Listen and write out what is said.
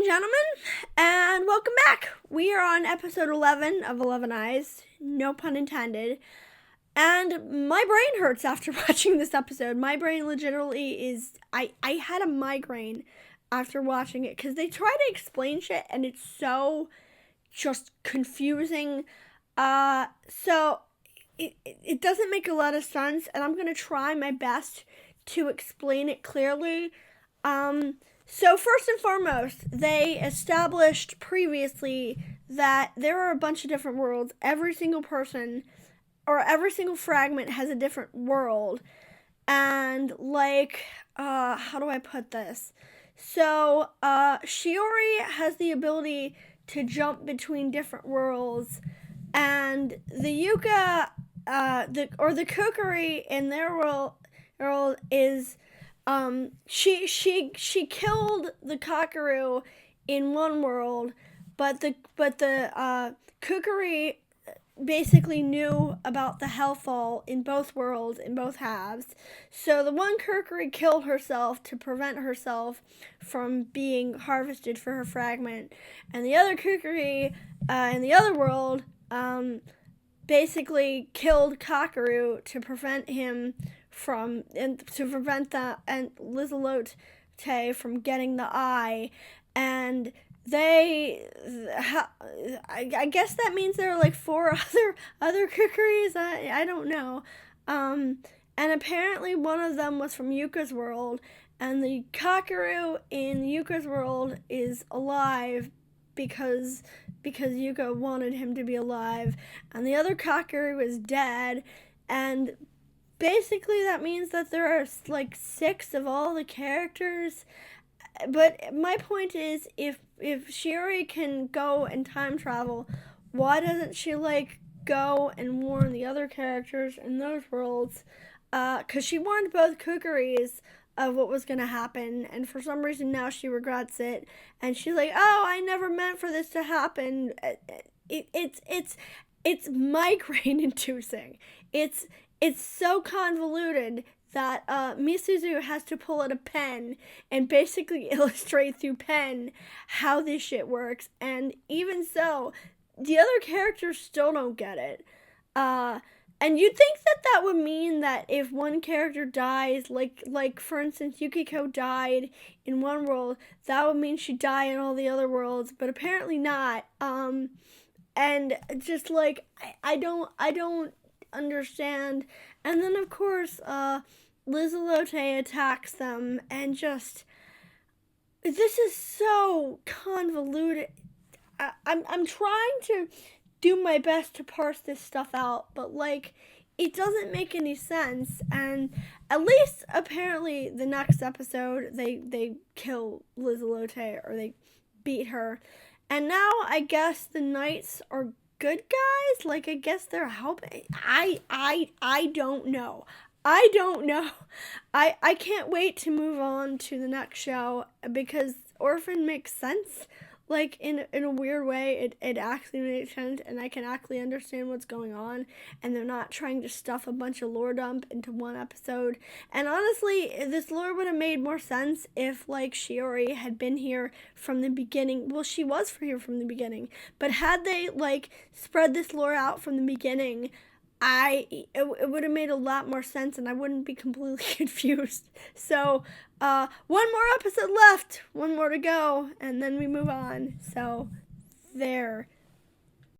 gentlemen, and welcome back. We are on episode 11 of 11 Eyes, no pun intended. And my brain hurts after watching this episode. My brain legitimately is... I had a migraine after watching it, because they try to explain shit, and it's so just confusing. So it doesn't make a lot of sense, and I'm going to try my best to explain it clearly. So first and foremost, they established previously that there are a bunch of different worlds. Every single person or every single fragment has a different world. And how do I put this? So, Shiori has the ability to jump between different worlds, and the Yuka, the Kukuri in their world is... she killed the Kakaru in one world, but the Kukuri basically knew about the Hellfall in both worlds, in both halves. So the one Kukuri killed herself to prevent herself from being harvested for her fragment, and the other Kukuri in the other world basically killed Kakaru to prevent him from, and to prevent that and Lizelote from getting the eye. And I guess that means there are like four other Kukuris. I don't know. And apparently one of them was from Yuka's world, and the Kakaru in Yuka's world is alive because Yuka wanted him to be alive, and the other Kakaru is dead. And basically that means that there are like 6 of all the characters. But my point is, if Shiori can go and time travel, why doesn't she go and warn the other characters in those worlds? Because she warned both Kukuris of what was going to happen, and for some reason now she regrets it, and she's like, oh, I never meant for this to happen. It's migraine inducing. It's so convoluted that Misuzu has to pull out a pen and basically illustrate through pen how this shit works. And even so, the other characters still don't get it. And you'd think that would mean that if one character dies, like for instance, Yukiko died in one world, that would mean she'd die in all the other worlds, but apparently not. And just I don't understand. And then of course, Lizelote attacks them, and just, this is so convoluted. I'm trying to do my best to parse this stuff out, but it doesn't make any sense. And at least apparently the next episode they kill Lizelote, or they beat her, and now I guess the knights are good guys. I guess they're helping. I don't know. I can't wait to move on to the next show, because Orphan makes sense. In a weird way, it actually makes sense, and I can actually understand what's going on, and they're not trying to stuff a bunch of lore dump into one episode. And honestly, this lore would have made more sense if, Shiori had been here from the beginning. Well, she was here from the beginning, but had they, spread this lore out from the beginning, it would have made a lot more sense, and I wouldn't be completely confused. So, one more episode left, one more to go, and then we move on. So, there.